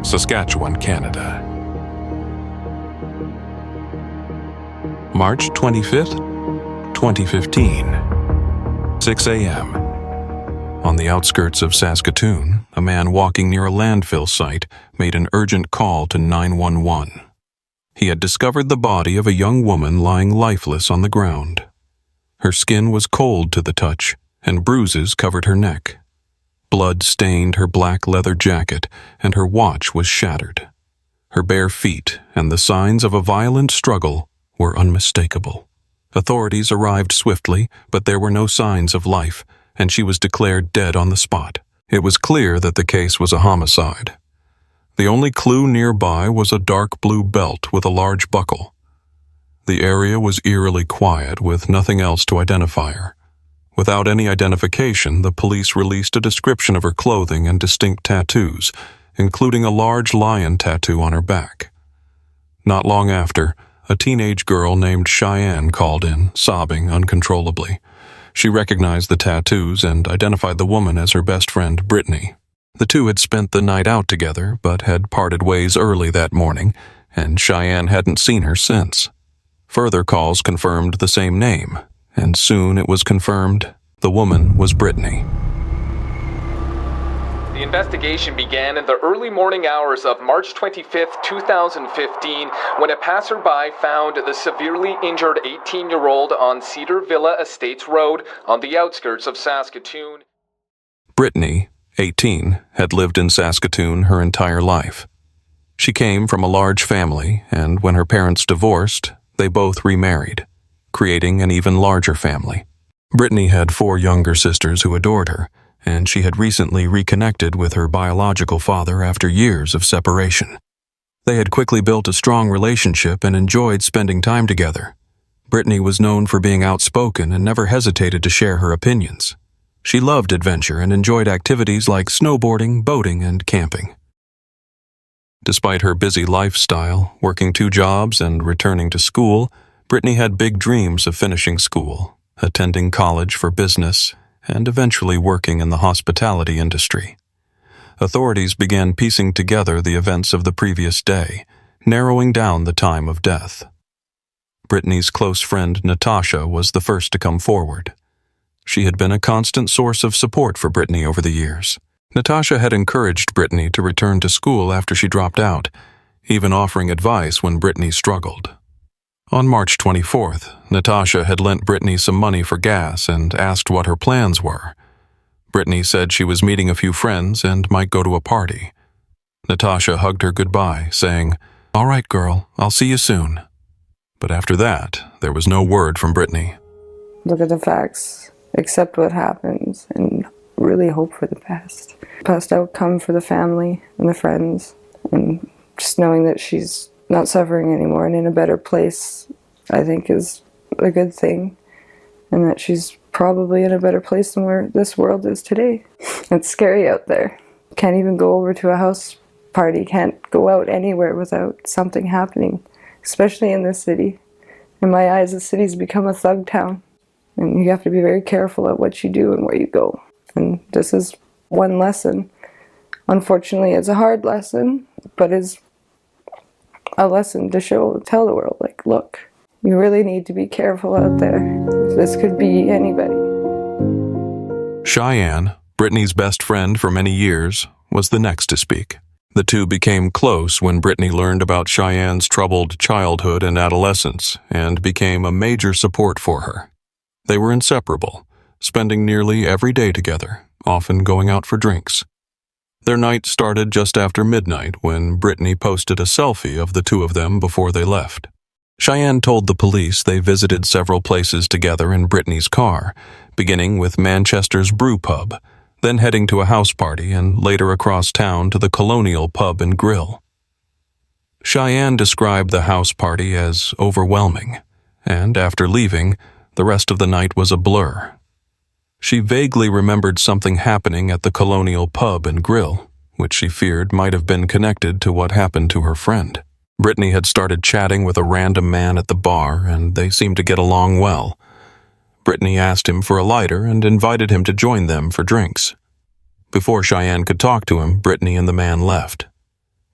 Saskatchewan, Canada. March 25th, 2015, 6 a.m. On the outskirts of Saskatoon, a man walking near a landfill site made an urgent call to 911. He had discovered the body of a young woman lying lifeless on the ground. Her skin was cold to the touch, and bruises covered her neck. Blood stained her black leather jacket, and her watch was shattered. Her bare feet and the signs of a violent struggle were unmistakable. Authorities arrived swiftly, but there were no signs of life, and she was declared dead on the spot. It was clear that the case was a homicide. The only clue nearby was a dark blue belt with a large buckle. The area was eerily quiet, with nothing else to identify her. Without any identification, the police released a description of her clothing and distinct tattoos, including a large lion tattoo on her back. Not long after, a teenage girl named Cheyenne called in, sobbing uncontrollably. She recognized the tattoos and identified the woman as her best friend, Brittany. The two had spent the night out together, but had parted ways early that morning, and Cheyenne hadn't seen her since. Further calls confirmed the same name, and soon it was confirmed the woman was Brittany. The investigation began in the early morning hours of March 25th, 2015, when a passerby found the severely injured 18-year-old on Cedar Villa Estates Road on the outskirts of Saskatoon. Brittany, 18, had lived in Saskatoon her entire life. She came from a large family, and when her parents divorced, they both remarried, creating an even larger family. Brittany had 4 younger sisters who adored her, and she had recently reconnected with her biological father after years of separation. They had quickly built a strong relationship and enjoyed spending time together. Brittany was known for being outspoken and never hesitated to share her opinions. She loved adventure and enjoyed activities like snowboarding, boating, and camping. Despite her busy lifestyle, working 2 jobs and returning to school, Brittany had big dreams of finishing school, attending college for business, and eventually working in the hospitality industry. Authorities began piecing together the events of the previous day, narrowing down the time of death. Brittany's close friend Natasha was the first to come forward. She had been a constant source of support for Brittany over the years. Natasha had encouraged Brittany to return to school after she dropped out, even offering advice when Brittany struggled. On March 24th, Natasha had lent Brittany some money for gas and asked what her plans were. Brittany said she was meeting a few friends and might go to a party. Natasha hugged her goodbye, saying, "All right, girl, I'll see you soon." But after that, there was no word from Brittany. Look at the facts, accept what happens, and really hope for the best. Best outcome for the family and the friends, and just knowing that she's not suffering anymore and in a better place, I think is a good thing, and that she's probably in a better place than where this world is today. It's scary out there. Can't even go over to a house party, can't go out anywhere without something happening, especially in this city. In my eyes, the city's become a thug town, and you have to be very careful at what you do and where you go. And this is one lesson. Unfortunately, it's a hard lesson, but it's a lesson to tell the world, like, look, you really need to be careful out there. This could be anybody. Cheyenne, Brittany's best friend for many years, was the next to speak. The two became close when Brittany learned about Cheyenne's troubled childhood and adolescence and became a major support for her. They were inseparable, spending nearly every day together, often going out for drinks. Their night started just after midnight when Brittany posted a selfie of the two of them before they left. Cheyenne told the police they visited several places together in Brittany's car, beginning with Manchester's Brew Pub, then heading to a house party and later across town to the Colonial Pub and Grill. Cheyenne described the house party as overwhelming, and after leaving, the rest of the night was a blur. She vaguely remembered something happening at the Colonial Pub and Grill, which she feared might have been connected to what happened to her friend. Brittany had started chatting with a random man at the bar, and they seemed to get along well. Brittany asked him for a lighter and invited him to join them for drinks. Before Cheyenne could talk to him, Brittany and the man left.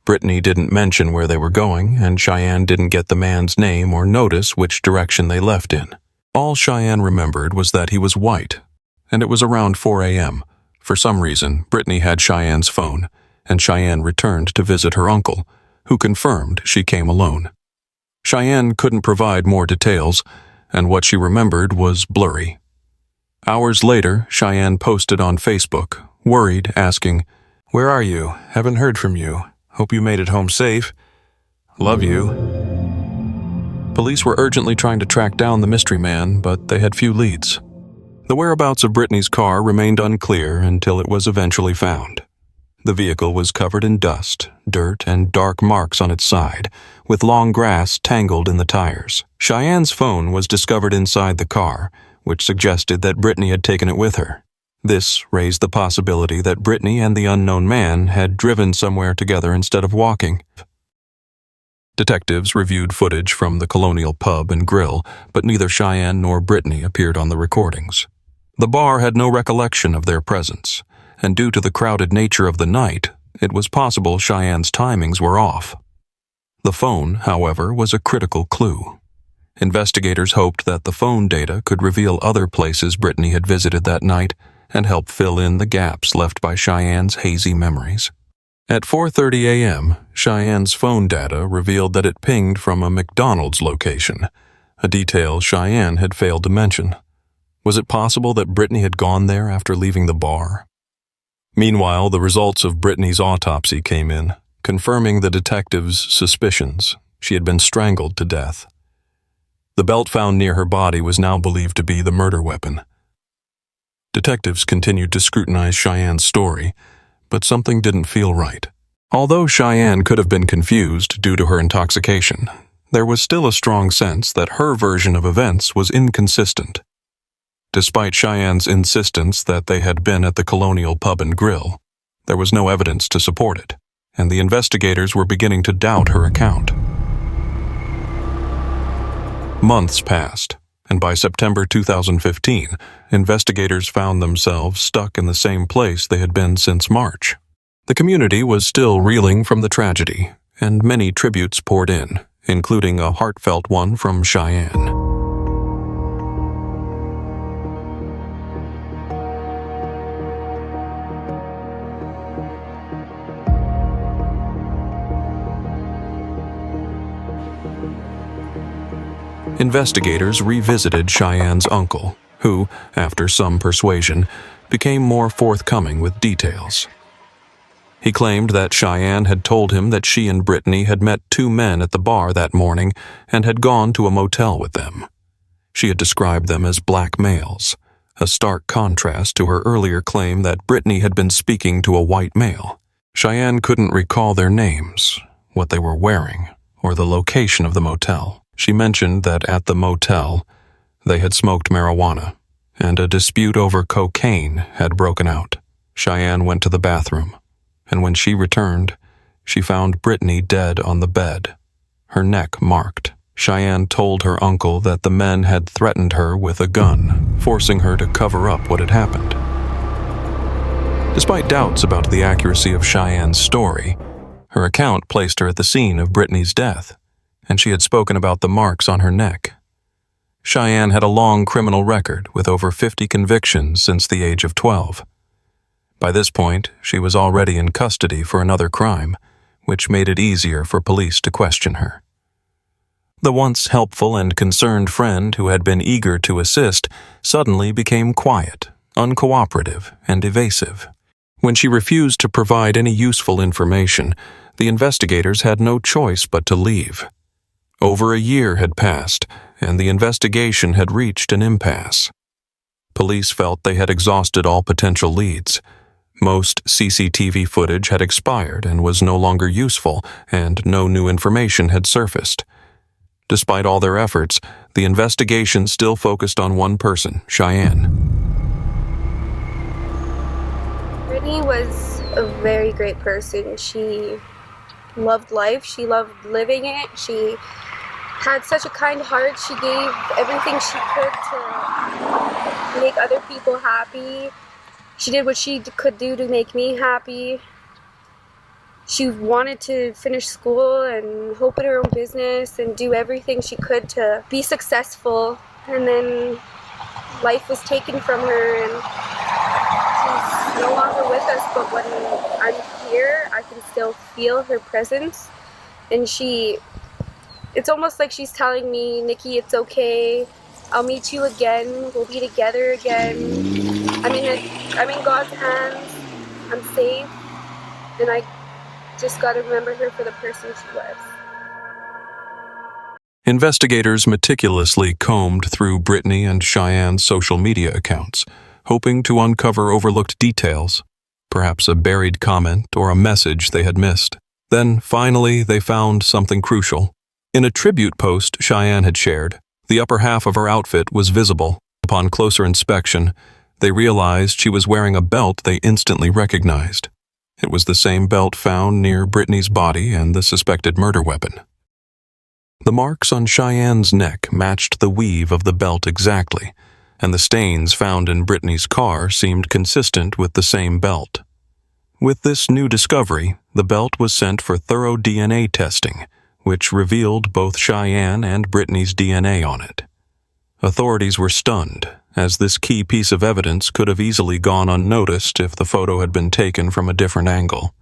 Brittany didn't mention where they were going, and Cheyenne didn't get the man's name or notice which direction they left in. All Cheyenne remembered was that he was white, and it was around 4 a.m. For some reason, Brittany had Cheyenne's phone, and Cheyenne returned to visit her uncle, who confirmed she came alone. Cheyenne couldn't provide more details, and what she remembered was blurry. Hours later, Cheyenne posted on Facebook, worried, asking, "Where are you? Haven't heard from you. Hope you made it home safe. Love you." Police were urgently trying to track down the mystery man, but they had few leads. The whereabouts of Brittany's car remained unclear until it was eventually found. The vehicle was covered in dust, dirt, and dark marks on its side, with long grass tangled in the tires. Cheyenne's phone was discovered inside the car, which suggested that Brittany had taken it with her. This raised the possibility that Brittany and the unknown man had driven somewhere together instead of walking. Detectives reviewed footage from the Colonial Pub and Grill, but neither Cheyenne nor Brittany appeared on the recordings. The bar had no recollection of their presence, and due to the crowded nature of the night, it was possible Cheyenne's timings were off. The phone, however, was a critical clue. Investigators hoped that the phone data could reveal other places Brittany had visited that night and help fill in the gaps left by Cheyenne's hazy memories. At 4:30 a.m., Cheyenne's phone data revealed that it pinged from a McDonald's location, a detail Cheyenne had failed to mention. Was it possible that Brittany had gone there after leaving the bar? Meanwhile, the results of Brittany's autopsy came in, confirming the detectives' suspicions. She had been strangled to death. The belt found near her body was now believed to be the murder weapon. Detectives continued to scrutinize Cheyenne's story, but something didn't feel right. Although Cheyenne could have been confused due to her intoxication, there was still a strong sense that her version of events was inconsistent. Despite Cheyenne's insistence that they had been at the Colonial Pub and Grill, there was no evidence to support it, and the investigators were beginning to doubt her account. Months passed, and by September 2015, investigators found themselves stuck in the same place they had been since March. The community was still reeling from the tragedy, and many tributes poured in, including a heartfelt one from Cheyenne. Investigators revisited Cheyenne's uncle, who, after some persuasion, became more forthcoming with details. He claimed that Cheyenne had told him that she and Brittany had met two men at the bar that morning and had gone to a motel with them. She had described them as black males, a stark contrast to her earlier claim that Brittany had been speaking to a white male. Cheyenne couldn't recall their names, what they were wearing, or the location of the motel. She mentioned that at the motel, they had smoked marijuana, and a dispute over cocaine had broken out. Cheyenne went to the bathroom, and when she returned, she found Brittany dead on the bed, her neck marked. Cheyenne told her uncle that the men had threatened her with a gun, forcing her to cover up what had happened. Despite doubts about the accuracy of Cheyenne's story, her account placed her at the scene of Brittany's death, and she had spoken about the marks on her neck. Cheyenne had a long criminal record with over 50 convictions since the age of 12. By this point, she was already in custody for another crime, which made it easier for police to question her. The once helpful and concerned friend who had been eager to assist suddenly became quiet, uncooperative, and evasive. When she refused to provide any useful information, the investigators had no choice but to leave. Over a year had passed, and the investigation had reached an impasse. Police felt they had exhausted all potential leads. Most CCTV footage had expired and was no longer useful, and no new information had surfaced. Despite all their efforts, the investigation still focused on one person, Cheyenne. Brittany was a very great person. She loved life. She loved living it. She had such a kind heart. She gave everything she could to make other people happy. She did what she could do to make me happy. she wanted to finish school and open her own business and do everything she could to be successful. And then life was taken from her and she's no longer with us. But when I'm here, I can still feel her presence. And it's almost like she's telling me, Nikki, it's okay. I'll meet you again. We'll be together again. I'm in God's hands. I'm safe. And I just got to remember her for the person she was. Investigators meticulously combed through Brittney and Cheyenne's social media accounts, hoping to uncover overlooked details, perhaps a buried comment or a message they had missed. Then, finally, they found something crucial. In a tribute post Cheyenne had shared, the upper half of her outfit was visible. Upon closer inspection, they realized she was wearing a belt they instantly recognized. It was the same belt found near Brittney's body and the suspected murder weapon. The marks on Cheyenne's neck matched the weave of the belt exactly, and the stains found in Brittney's car seemed consistent with the same belt. With this new discovery, the belt was sent for thorough DNA testing, which revealed both Cheyenne and Brittney's DNA on it. Authorities were stunned, as this key piece of evidence could have easily gone unnoticed if the photo had been taken from a different angle.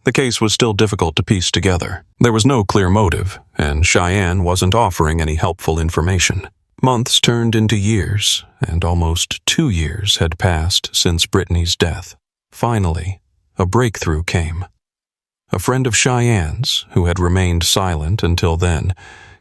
The case was still difficult to piece together. There was no clear motive, and Cheyenne wasn't offering any helpful information. Months turned into years, and almost 2 years had passed since Brittney's death. Finally, a breakthrough came. A friend of Cheyenne's, who had remained silent until then,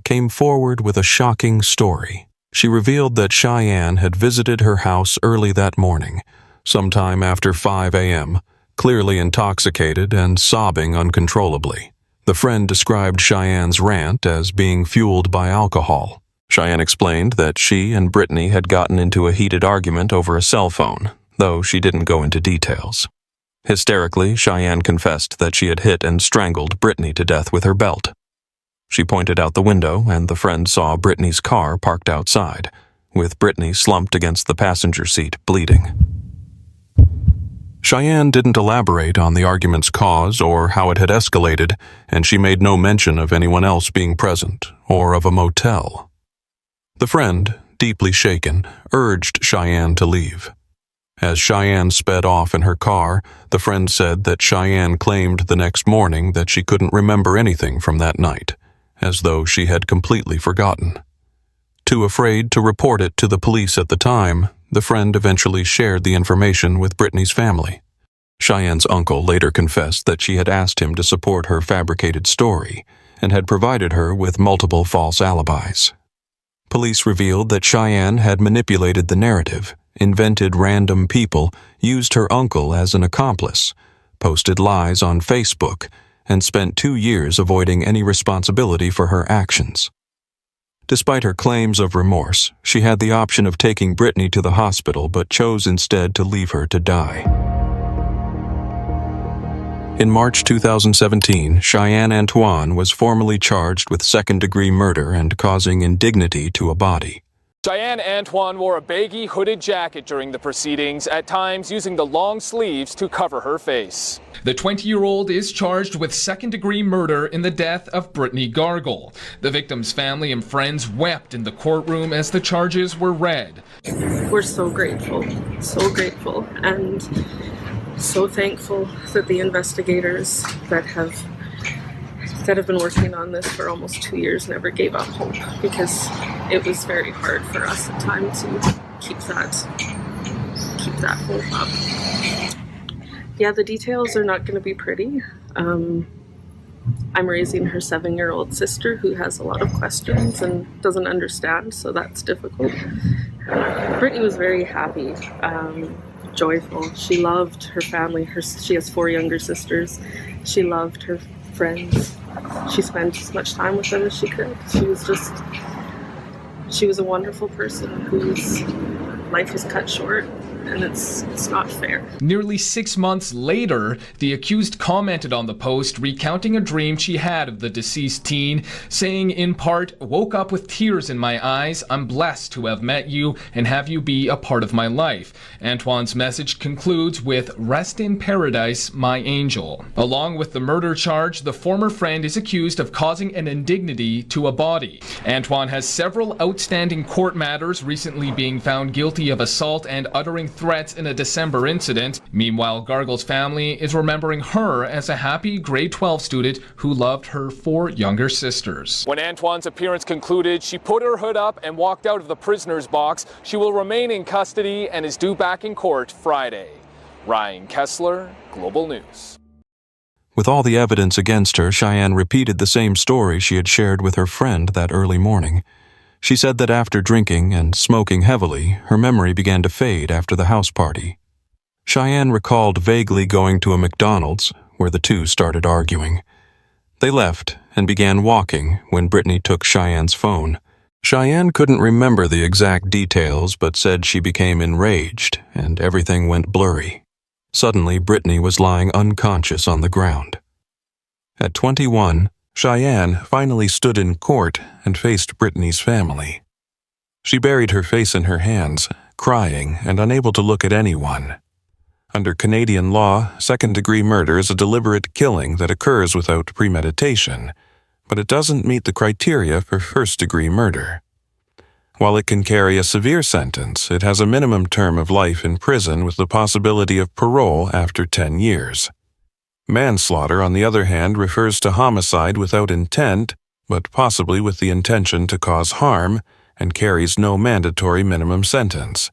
came forward with a shocking story. She revealed that Cheyenne had visited her house early that morning, sometime after 5 a.m., clearly intoxicated and sobbing uncontrollably. The friend described Cheyenne's rant as being fueled by alcohol. Cheyenne explained that she and Brittney had gotten into a heated argument over a cell phone, though she didn't go into details. Hysterically, Cheyenne confessed that she had hit and strangled Brittney to death with her belt. She pointed out the window, and the friend saw Brittney's car parked outside, with Brittney slumped against the passenger seat, bleeding. Cheyenne didn't elaborate on the argument's cause or how it had escalated, and she made no mention of anyone else being present or of a motel. The friend, deeply shaken, urged Cheyenne to leave. As Cheyenne sped off in her car, the friend said that Cheyenne claimed the next morning that she couldn't remember anything from that night, as though she had completely forgotten. Too afraid to report it to the police at the time, the friend eventually shared the information with Brittney's family. Cheyenne's uncle later confessed that she had asked him to support her fabricated story and had provided her with multiple false alibis. Police revealed that Cheyenne had manipulated the narrative, invented random people, used her uncle as an accomplice, posted lies on Facebook, and spent 2 years avoiding any responsibility for her actions. Despite her claims of remorse, she had the option of taking Brittney to the hospital but chose instead to leave her to die. In March 2017, Cheyenne Antoine was formally charged with second-degree murder and causing indignity to a body. Cheyenne Antoine wore a baggy hooded jacket during the proceedings, at times using the long sleeves to cover her face. The 20-year-old is charged with second-degree murder in the death of Brittney Gargol. The victim's family and friends wept in the courtroom as the charges were read. We're so grateful, and so thankful that the investigators that have been working on this for almost 2 years never gave up hope, because it was very hard for us at times to keep that hope up. Yeah, the details are not going to be pretty. I'm raising her 7-year-old sister who has a lot of questions and doesn't understand, so that's difficult. Brittney was very happy, joyful. She loved her family. She has 4 younger sisters. She loved her friends. She spent as much time with them as she could. She was a wonderful person whose life was cut short, and it's not fair. Nearly 6 months later, the accused commented on the post, recounting a dream she had of the deceased teen, saying in part, "Woke up with tears in my eyes. I'm blessed to have met you and have you be a part of my life." Antoine's message concludes with, "Rest in paradise, my angel." Along with the murder charge, the former friend is accused of causing an indignity to a body. Antoine has several outstanding court matters, recently being found guilty of assault and uttering threats in a December incident. Meanwhile, Gargol's family is remembering her as a happy grade 12 student who loved her 4 younger sisters. When Antoine's appearance concluded, she put her hood up and walked out of the prisoner's box. She will remain in custody and is due back in court Friday. Ryan Kessler, Global News. With all the evidence against her, Cheyenne repeated the same story she had shared with her friend that early morning. She said that after drinking and smoking heavily, her memory began to fade after the house party. Cheyenne recalled vaguely going to a McDonald's, where the two started arguing. They left and began walking when Brittney took Cheyenne's phone. Cheyenne couldn't remember the exact details, but said she became enraged and everything went blurry. Suddenly, Brittney was lying unconscious on the ground. At 21, Cheyenne finally stood in court and faced Brittney's family. She buried her face in her hands, crying and unable to look at anyone. Under Canadian law, second-degree murder is a deliberate killing that occurs without premeditation, but it doesn't meet the criteria for first-degree murder. While it can carry a severe sentence, it has a minimum term of life in prison with the possibility of parole after 10 years. Manslaughter, on the other hand, refers to homicide without intent, but possibly with the intention to cause harm, and carries no mandatory minimum sentence.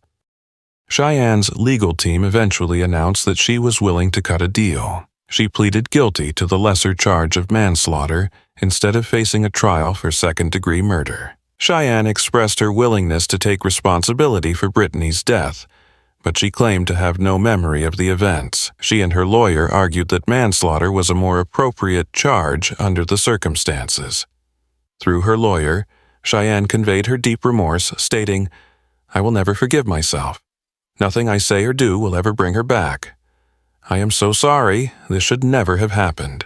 Cheyenne's legal team eventually announced that she was willing to cut a deal. She pleaded guilty to the lesser charge of manslaughter instead of facing a trial for second-degree murder. Cheyenne expressed her willingness to take responsibility for Brittney's death, but she claimed to have no memory of the events. She and her lawyer argued that manslaughter was a more appropriate charge under the circumstances. Through her lawyer, Cheyenne conveyed her deep remorse, stating, "I will never forgive myself. Nothing I say or do will ever bring her back. I am so sorry. This should never have happened."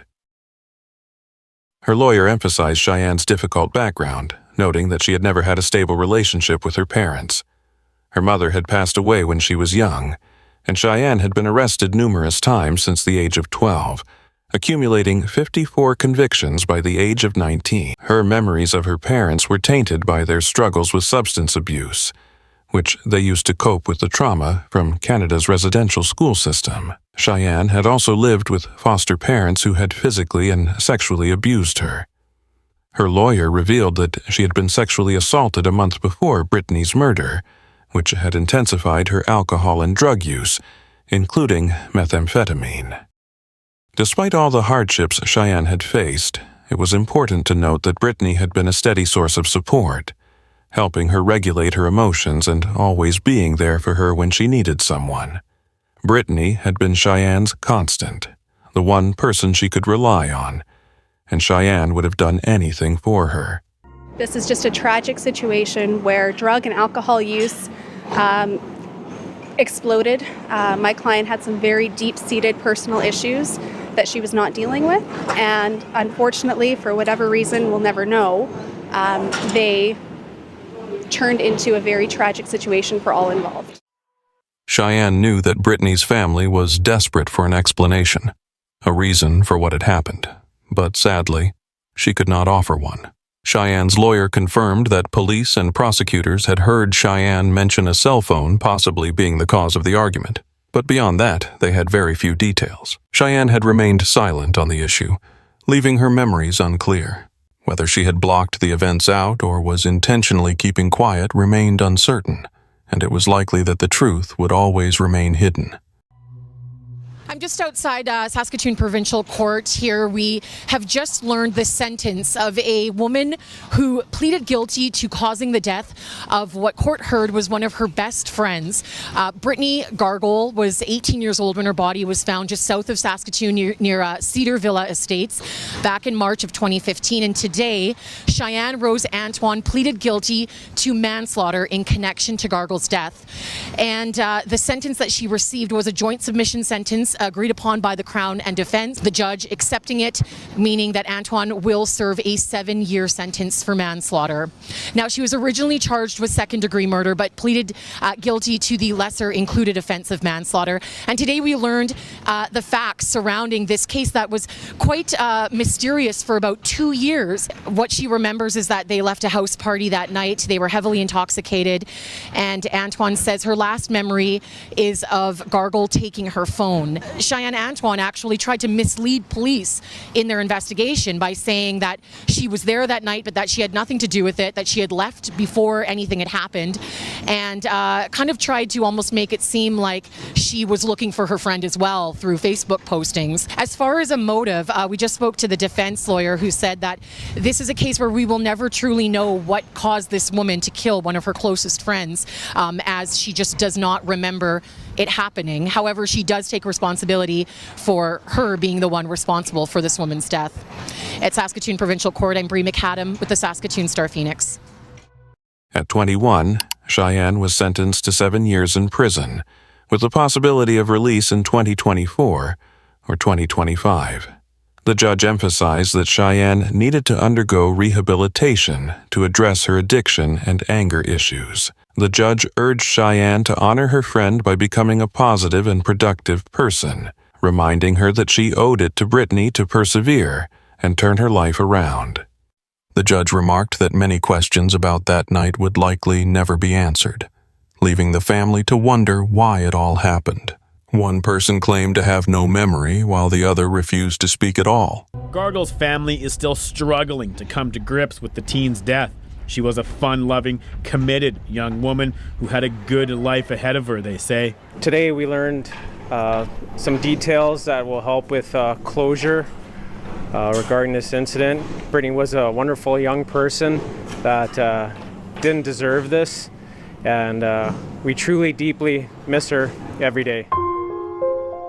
Her lawyer emphasized Cheyenne's difficult background, noting that she had never had a stable relationship with her parents. Her mother had passed away when she was young, and Cheyenne had been arrested numerous times since the age of 12, accumulating 54 convictions by the age of 19. Her memories of her parents were tainted by their struggles with substance abuse, which they used to cope with the trauma from Canada's residential school system. Cheyenne had also lived with foster parents who had physically and sexually abused her. Her lawyer revealed that she had been sexually assaulted a month before Brittney's murder, which had intensified her alcohol and drug use, including methamphetamine. Despite all the hardships Cheyenne had faced, it was important to note that Brittney had been a steady source of support, helping her regulate her emotions and always being there for her when she needed someone. Brittney had been Cheyenne's constant, the one person she could rely on, and Cheyenne would have done anything for her. This is just a tragic situation where drug and alcohol use exploded. My client had some very deep-seated personal issues that she was not dealing with, and unfortunately, for whatever reason, we'll never know, they turned into a very tragic situation for all involved. Cheyenne knew that Brittney's family was desperate for an explanation, a reason for what had happened, but sadly, she could not offer one. Cheyenne's lawyer confirmed that police and prosecutors had heard Cheyenne mention a cell phone possibly being the cause of the argument, but beyond that, they had very few details. Cheyenne had remained silent on the issue, leaving her memories unclear. Whether she had blocked the events out or was intentionally keeping quiet remained uncertain, and it was likely that the truth would always remain hidden. I'm just outside Saskatoon Provincial Court here. We have just learned the sentence of a woman who pleaded guilty to causing the death of what court heard was one of her best friends. Brittney Gargol was 18 years old when her body was found just south of Saskatoon near Cedar Villa Estates back in March of 2015. And today, Cheyenne Antoine pleaded guilty to manslaughter in connection to Gargol's death. And the sentence that she received was a joint submission sentence agreed upon by the Crown and defense, the judge accepting it, meaning that Antoine will serve a 7-year sentence for manslaughter. Now, she was originally charged with second-degree murder, but pleaded guilty to the lesser included offense of manslaughter. And today we learned the facts surrounding this case that was quite mysterious for about 2 years. What she remembers is that they left a house party that night. They were heavily intoxicated, and Antoine says her last memory is of Gargol taking her phone. Cheyenne Antoine actually tried to mislead police in their investigation by saying that she was there that night, but that she had nothing to do with it, that she had left before anything had happened, and kind of tried to almost make it seem like she was looking for her friend as well through Facebook postings. As far as a motive, we just spoke to the defense lawyer who said that this is a case where we will never truly know what caused this woman to kill one of her closest friends, as she just does not remember it happening. However, she does take responsibility for her being the one responsible for this woman's death. At Saskatoon Provincial Court, I'm Bree McAdam with the Saskatoon Star Phoenix. At 21, Cheyenne was sentenced to 7 years in prison, with the possibility of release in 2024 or 2025. The judge emphasized that Cheyenne needed to undergo rehabilitation to address her addiction and anger issues. The judge urged Cheyenne to honor her friend by becoming a positive and productive person, reminding her that she owed it to Brittney to persevere and turn her life around. The judge remarked that many questions about that night would likely never be answered, leaving the family to wonder why it all happened. One person claimed to have no memory, while the other refused to speak at all. Gargol's family is still struggling to come to grips with the teen's death. She was a fun-loving, committed young woman who had a good life ahead of her, they say. Today we learned some details that will help with closure regarding this incident. Brittney was a wonderful young person that didn't deserve this, and we truly deeply miss her every day.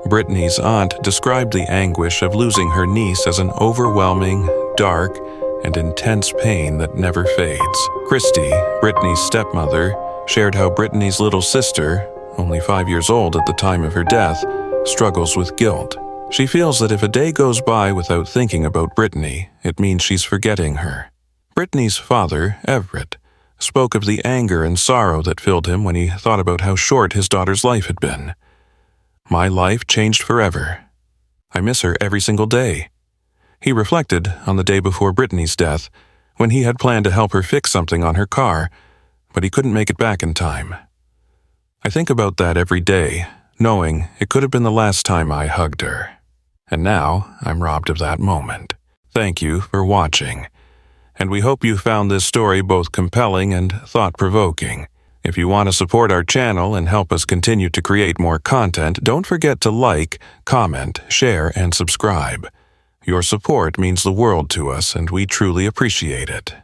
Brittney's aunt described the anguish of losing her niece as an overwhelming, dark, and intense pain that never fades. Christy, Brittney's stepmother, shared how Brittney's little sister, only 5 years old at the time of her death, struggles with guilt. She feels that if a day goes by without thinking about Brittney, it means she's forgetting her. Brittney's father, Everett, spoke of the anger and sorrow that filled him when he thought about how short his daughter's life had been. "My life changed forever. I miss her every single day." He reflected on the day before Brittney's death, when he had planned to help her fix something on her car, but he couldn't make it back in time. "I think about that every day, knowing it could have been the last time I hugged her. And now I'm robbed of that moment." Thank you for watching, and we hope you found this story both compelling and thought-provoking. If you want to support our channel and help us continue to create more content, don't forget to like, comment, share, and subscribe. Your support means the world to us, and we truly appreciate it.